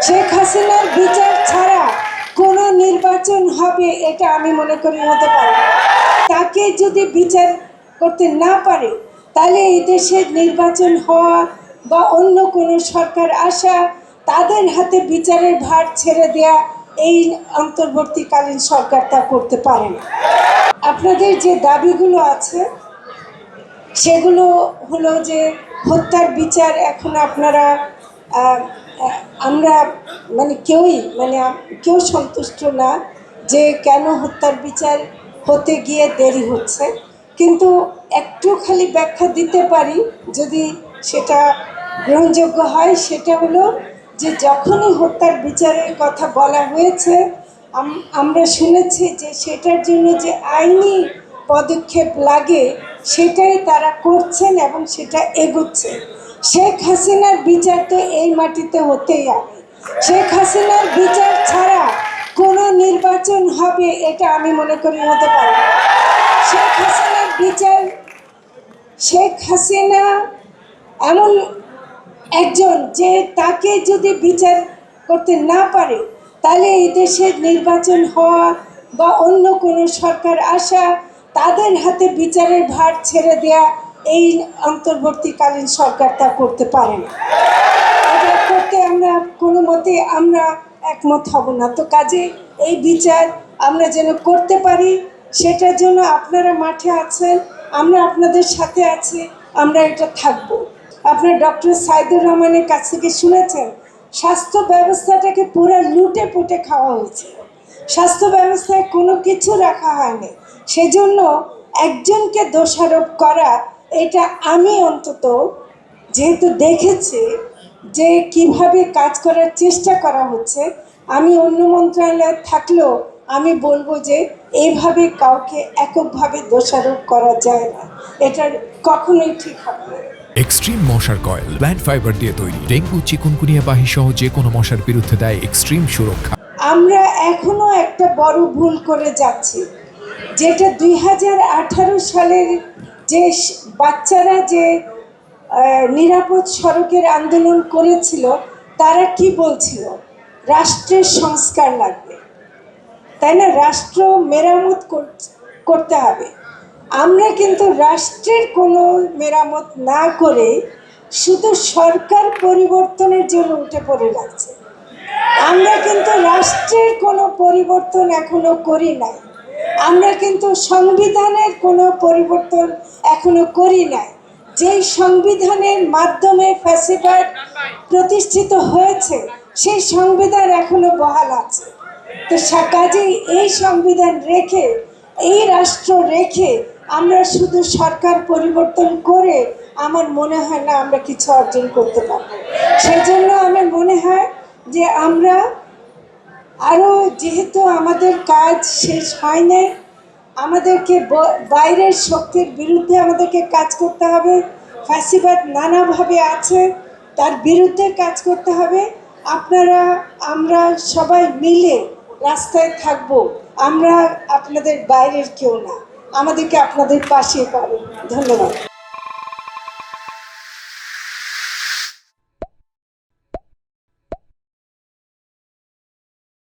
শেখ হাসিনার বিচার ছাড়া কোনো নির্বাচন হবে এটা আমি মনে করি হতে পারে না। তাকে যদি বিচার করতে না পারে তাহলে এই দেশের নির্বাচন হওয়া বা অন্য কোনো সরকার আসা তাদের হাতে বিচারের ভার ছেড়ে দেয়া এই অন্তর্বর্তীকালীন সরকার তা করতে পারে না। আপনাদের যে দাবিগুলো আছে সেগুলো হলো যে হত্যার বিচার এখন আপনারা আমরা কেউ সন্তুষ্ট না যে কেন হত্যার বিচার হতে গিয়ে দেরি হচ্ছে, কিন্তু একটু খালি ব্যাখ্যা দিতে পারি যদি সেটা গ্রহণযোগ্য হয়। সেটা হলো যে যখনই হত্যার বিচারের কথা বলা হয়েছে আমরা শুনেছি যে সেটার জন্য যে আইনি পদক্ষেপ লাগে সেটাই তারা করছেন এবং সেটা এগোচ্ছে। শেখ হাসিনার বিচার তো এই মাটিতে হতেই হবে। শেখ হাসিনার বিচার ছাড়া কোনো নির্বাচন হবে এটা আমি মনে করি হতে পারে না। শেখ হাসিনা এমন একজন যে তাকে যদি বিচার করতে না পারে তাহলে এই দেশের নির্বাচন হওয়া বা অন্য কোনো সরকার আসা তাদের হাতে বিচারের ভার ছেড়ে দেয়া এই অন্তর্বর্তীকালীন সরকার তা করতে পারে না। এটা করতে আমরা কোনো মতে আমরা একমত হব না। তো কাজে এই বিচার আমরা যেন করতে পারি সেটার জন্য আপনারা মাঠে আছেন, আমরা আপনাদের সাথে আছি, আমরা এটা থাকবো। আপনার ডক্টর সাইদুর রহমানের কাছ থেকে শুনেছেন স্বাস্থ্য ব্যবস্থাটাকে পুরো লুটে পুটে খাওয়া হয়েছে, স্বাস্থ্য ব্যবস্থায় কোনো কিছু রাখা হয়নি। সেজন্য একজনকে দোষারোপ করা এটা আমি অন্তত যেহেতু দেখেছি যে কিভাবে কাজ করার চেষ্টা করা হচ্ছে, আমি অন্য মন্ত্রণালয়ে থাকলেও আমি বলবো যে এইভাবে কাউকে এককভাবে দোষারোপ করা যায় না, এটা কখনোই ঠিক হবে না। এক্সট্রিম মশার কয়েল প্ল্যান্ট ফাইবার দিয়ে তৈরি, ডেঙ্গু চিকুনগুনিয়া বাহি সহ যে কোনো মশার বিরুদ্ধে দেয় এক্সট্রিম সুরক্ষা। আমরা এখনো একটা বড় ভুল করে যাচ্ছি, যেটা 2018 সালের যে বাচ্চারা যে নিরাপদ সড়কের আন্দোলন করেছিল তারা কি বলছিল, রাষ্ট্রের সংস্কার লাগবে, তাই না, রাষ্ট্র মেরামত করতে হবে। আমরা কিন্তু রাষ্ট্রের কোনো মেরামত না করে শুধু সরকার পরিবর্তনের জন্য উঠে পড়ে লাগছে। আমরা কিন্তু রাষ্ট্রের কোনো পরিবর্তন এখনো করি নাই, আমরা কিন্তু সংবিধানের কোনো পরিবর্তন এখনো করি নাই। যেই সংবিধানের মাধ্যমে ফ্যাসিবাদ প্রতিষ্ঠিত হয়েছে সেই সংবিধান এখনো বহাল আছে। তো কাজেই এই সংবিধান রেখে এই রাষ্ট্র রেখে আমরা শুধু সরকার পরিবর্তন করে আমার মনে হয় না আমরা কিছু অর্জন করতে পারবো। সেই জন্য আমার মনে হয় যে আমরা আরও, যেহেতু আমাদের কাজ শেষ হয় না, আমাদেরকে বাইরের শক্তির বিরুদ্ধে আমাদেরকে কাজ করতে হবে, ফ্যাসিবাদ নানাভাবে আছে তার বিরুদ্ধে কাজ করতে হবে। আপনারা আমরা সবাই মিলে রাস্তায় থাকব, আমরা আপনাদের বাইরের কেউ না, আমাদেরকে আপনাদের পাশে পাবেন। ধন্যবাদ।